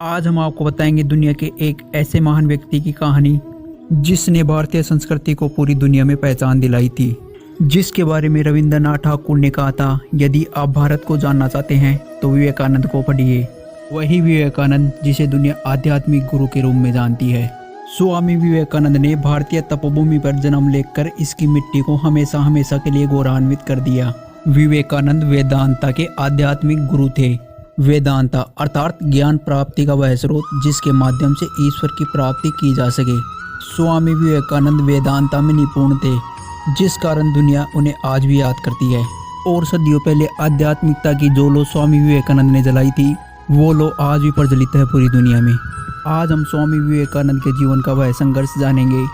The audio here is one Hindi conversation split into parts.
आज हम आपको बताएंगे दुनिया के एक ऐसे महान व्यक्ति की कहानी जिसने भारतीय संस्कृति को पूरी दुनिया में पहचान दिलाई थी, जिसके बारे में रविंद्रनाथ ठाकुर ने कहा था, यदि आप भारत को जानना चाहते हैं तो विवेकानंद को पढ़िए। वही विवेकानंद जिसे दुनिया आध्यात्मिक गुरु के रूप में जानती है। स्वामी विवेकानंद ने भारतीय तपोभूमि पर जन्म लेकर इसकी मिट्टी को हमेशा हमेशा के लिए गौरवान्वित कर दिया। विवेकानंद वेदांता के आध्यात्मिक गुरु थे। वेदांता अर्थात ज्ञान प्राप्ति का वह स्रोत जिसके माध्यम से ईश्वर की प्राप्ति की जा सके। स्वामी विवेकानंद वेदांता में निपुण थे, जिस कारण दुनिया उन्हें आज भी याद करती है। और सदियों पहले आध्यात्मिकता की जो लो स्वामी विवेकानंद ने जलाई थी, वो लो आज भी प्रचलित है पूरी दुनिया में। आज हम स्वामी विवेकानंद के जीवन का वह संघर्ष जानेंगे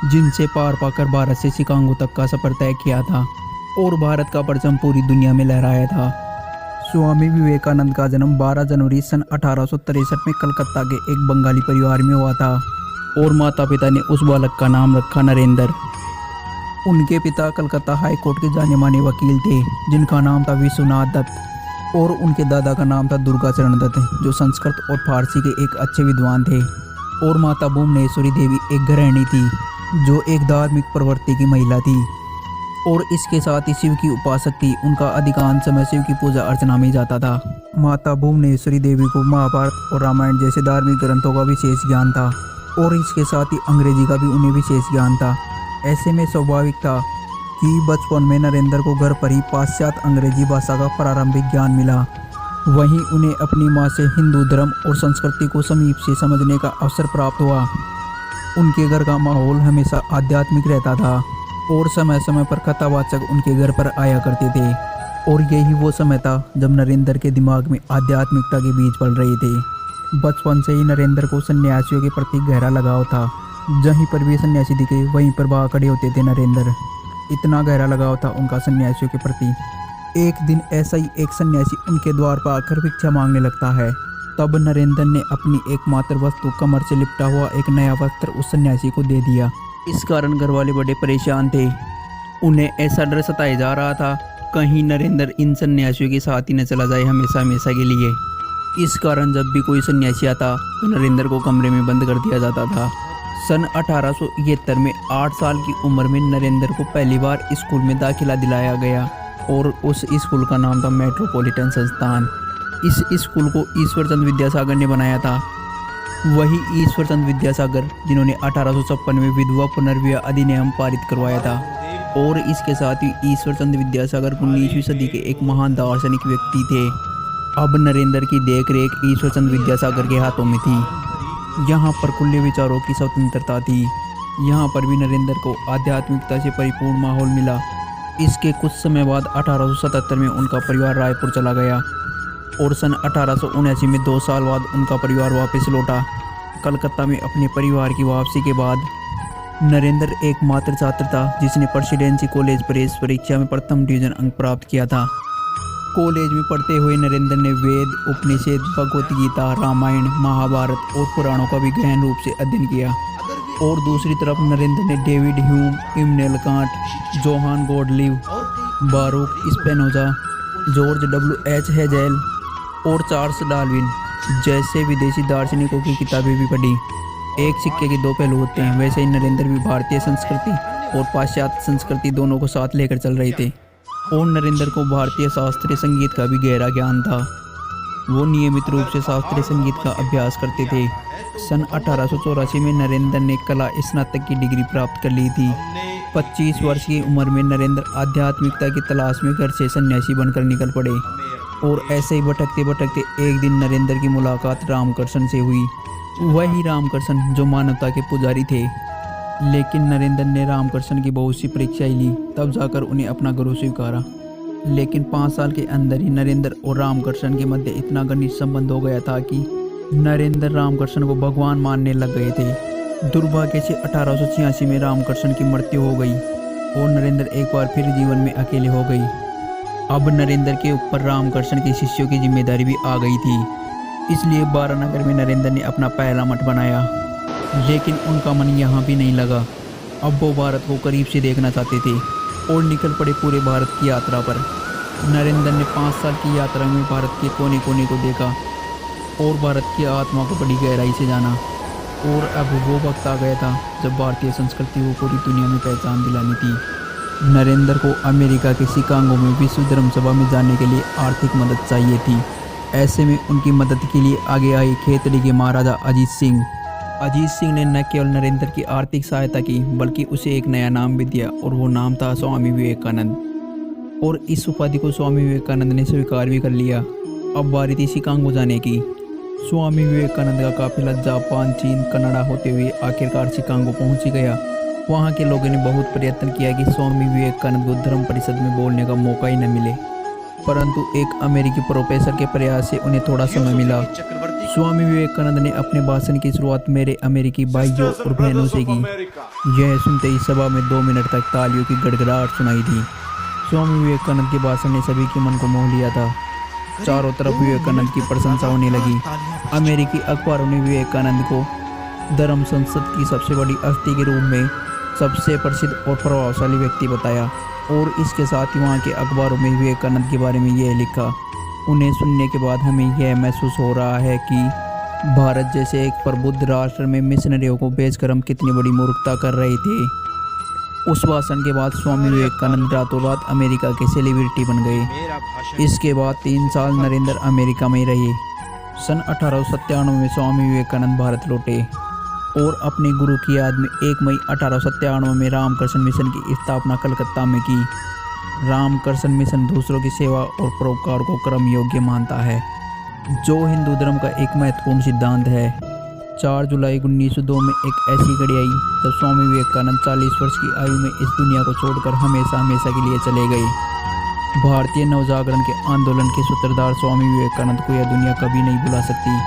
जिनसे पार पाकर भारत से शिकागो तक का सफर तय किया था और भारत का परचम पूरी दुनिया में लहराया था। स्वामी विवेकानंद का जन्म 12 जनवरी सन 1863 में कलकत्ता के एक बंगाली परिवार में हुआ था और माता पिता ने उस बालक का नाम रखा नरेंद्र। उनके पिता कलकत्ता हाई कोर्ट के जाने माने वकील थे जिनका नाम था विश्वनाथ दत्त, और उनके दादा का नाम था दुर्गाचरण दत्त, जो संस्कृत और फारसी के एक अच्छे विद्वान थे। और माता भुवनेश्वरी देवी एक गृहिणी थी जो एक धार्मिक प्रवृत्ति की महिला थी और इसके साथ ही शिव की उपासक थी। उनका अधिकांश समय शिव की पूजा अर्चना में जाता था। माता भुवनेश्वरी देवी को महाभारत और रामायण जैसे धार्मिक ग्रंथों का विशेष ज्ञान था और इसके साथ ही अंग्रेजी का भी उन्हें विशेष ज्ञान था। ऐसे में स्वाभाविक था कि बचपन में नरेंद्र को घर पर ही पाश्चात्य अंग्रेजी भाषा का प्रारंभिक ज्ञान मिला। वहीं उन्हें अपनी माँ से हिंदू धर्म और संस्कृति को समीप से समझने का अवसर प्राप्त हुआ। उनके घर का माहौल हमेशा आध्यात्मिक रहता था और समय समय पर कथावाचक उनके घर पर आया करते थे। और यही वो समय था जब नरेंद्र के दिमाग में आध्यात्मिकता के बीज पल रहे थे। बचपन से ही नरेंद्र को सन्यासियों के प्रति गहरा लगाव था। जहीं पर भी सन्यासी दिखे वहीं पर भाग खड़े होते थे नरेंद्र। इतना गहरा लगाव था उनका सन्यासियों के प्रति। एक दिन ऐसा ही एक सन्यासी उनके द्वार पर आकर भिक्षा मांगने लगता है। तब नरेंद्र ने अपनी एकमात्र वस्तु कमर से लिपटा हुआ एक नया वस्त्र उस सन्यासी को दे दिया। इस कारण घर वाले बड़े परेशान थे। उन्हें ऐसा डर सताया जा रहा था कहीं नरेंद्र इन सन्यासियों के साथ ही न चला जाए हमेशा हमेशा के लिए। इस कारण जब भी कोई सन्यासी आता तो नरेंद्र को कमरे में बंद कर दिया जाता था। सन 1871 में 8 साल की उम्र में नरेंद्र को पहली बार स्कूल में दाखिला दिलाया गया और उस स्कूल का नाम था मेट्रोपॉलिटन संस्थान। इस स्कूल को ईश्वर चंद्र विद्यासागर ने बनाया था। वही ईश्वर चंद्र विद्यासागर जिन्होंने 1856 में विधवा पुनर्विवाह अधिनियम पारित करवाया था। और इसके साथ ही ईश्वर चंद्र विद्यासागर 19वीं सदी के एक महान दार्शनिक व्यक्ति थे। अब नरेंद्र की देखरेख ईश्वर चंद्र विद्यासागर के हाथों में थी। यहाँ पर खुले विचारों की स्वतंत्रता थी। यहाँ पर भी नरेंद्र को आध्यात्मिकता से परिपूर्ण माहौल मिला। इसके कुछ समय बाद 1877 में उनका परिवार रायपुर चला गया और सन 1879 में 2 साल बाद उनका परिवार वापस लौटा। कलकत्ता में अपने परिवार की वापसी के बाद नरेंद्र एकमात्र छात्र था जिसने प्रेसिडेंसी कॉलेज प्रेस परीक्षा में प्रथम डिवीजन अंक प्राप्त किया था। कॉलेज में पढ़ते हुए नरेंद्र ने वेद, उपनिषद, भगवत गीता, रामायण, महाभारत और पुराणों का भी गहन रूप से अध्ययन किया। और दूसरी तरफ नरेंद्र ने David Hume, Immanuel Kant, Johann Gottlieb, Baruch Spinoza, George W.H. Hegel और चार्ल्स डार्विन जैसे विदेशी दार्शनिकों की किताबें भी पढ़ी। एक सिक्के के 2 पहलू होते हैं, वैसे ही नरेंद्र भी भारतीय संस्कृति और पाश्चात्य संस्कृति दोनों को साथ लेकर चल रहे थे। और नरेंद्र को भारतीय शास्त्रीय संगीत का भी गहरा ज्ञान था। वो नियमित रूप से शास्त्रीय संगीत का अभ्यास करते थे। सन 1884 में नरेंद्र ने कला स्नातक की डिग्री प्राप्त कर ली थी। 25 वर्ष की उम्र में नरेंद्र आध्यात्मिकता की तलाश में घर से सन्यासी बनकर निकल पड़े। और ऐसे ही भटकते भटकते एक दिन नरेंद्र की मुलाकात रामकृष्ण से हुई। वही रामकृष्ण जो मानवता के पुजारी थे। लेकिन नरेंद्र ने रामकृष्ण की बहुत सी परीक्षाएं ली, तब जाकर उन्हें अपना गुरु स्वीकारा। लेकिन 5 साल के अंदर ही नरेंद्र और रामकृष्ण के मध्य इतना घनिष्ठ संबंध हो गया था कि नरेंद्र रामकृष्ण को भगवान मानने लग गए थे। दुर्भाग्य से 1886 में रामकृष्ण की मृत्यु हो गई और नरेंद्र एक बार फिर जीवन में अकेले हो गई। अब नरेंद्र के ऊपर रामकृष्ण के शिष्यों की जिम्मेदारी भी आ गई थी। इसलिए बारानगर में नरेंद्र ने अपना पहला मठ बनाया। लेकिन उनका मन यहाँ भी नहीं लगा। अब वो भारत को करीब से देखना चाहते थे और निकल पड़े पूरे भारत की यात्रा पर। नरेंद्र ने 5 साल की यात्रा में भारत के कोने कोने को देखा और भारत की आत्मा को बड़ी गहराई से जाना। और अब वो वक्त आ गया था जब भारतीय संस्कृति को पूरी दुनिया में पहचान दिलानी थी। नरेंद्र को अमेरिका के शिकागो में विश्व धर्म सभा में जाने के लिए आर्थिक मदद चाहिए थी। ऐसे में उनकी मदद के लिए आगे आए खेतड़ी के महाराजा अजीत सिंह। अजीत सिंह ने न केवल नरेंद्र की आर्थिक सहायता की बल्कि उसे एक नया नाम भी दिया और वो नाम था स्वामी विवेकानंद। और इस उपाधि को स्वामी विवेकानंद ने स्वीकार भी कर लिया। अब बारी थी शिकागो जाने की। स्वामी विवेकानंद का काफिला जापान, चीन, कनाडा होते हुए आखिरकार शिकागो पहुंच ही गया। वहां के लोगों ने बहुत प्रयत्न किया कि स्वामी विवेकानंद को धर्म परिषद में बोलने का मौका ही न मिले, परंतु एक अमेरिकी प्रोफेसर के प्रयास से उन्हें थोड़ा समय मिला। स्वामी विवेकानंद ने अपने भाषण की शुरुआत मेरे अमेरिकी भाइयों और बहनों से की। यह सुनते ही सभा में 2 मिनट तक तालियों की गड़गड़ाहट सुनाई दी। स्वामी विवेकानंद के भाषण ने सभी के मन को मोह लिया था। चारों तरफ विवेकानंद की प्रशंसा होने लगी। अमेरिकी अखबारों ने विवेकानंद को धर्म संसद की सबसे बड़ी हस्ती के रूप में सबसे प्रसिद्ध और प्रभावशाली व्यक्ति बताया। और इसके साथ ही वहाँ के अखबारों में विवेकानंद के बारे में यह लिखा। उन्हें सुनने के बाद हमें यह महसूस हो रहा है कि भारत जैसे एक प्रबुद्ध राष्ट्र में मिशनरियों को भेजकर हम कितनी बड़ी मूर्खता कर रहे थे। उस भाषण के बाद स्वामी विवेकानंद रातों रात अमेरिका के सेलिब्रिटी बन गए। इसके बाद 3 साल नरेंद्र अमेरिका में रहे। सन 1897 में स्वामी विवेकानंद भारत लौटे और अपने गुरु की याद में 1 मई 1897 में रामकृष्ण मिशन की स्थापना कलकत्ता में की। रामकृष्ण मिशन दूसरों की सेवा और परोपकार को कर्म योग्य मानता है, जो हिंदू धर्म का एक महत्वपूर्ण सिद्धांत है। 4 जुलाई 1902 में एक ऐसी घड़ी आई जब स्वामी विवेकानंद 40 वर्ष की आयु में इस दुनिया को छोड़कर हमेशा हमेशा के लिए चले गए। भारतीय नवजागरण के आंदोलन के सूत्रधार स्वामी विवेकानंद को यह दुनिया कभी नहीं भुला सकती।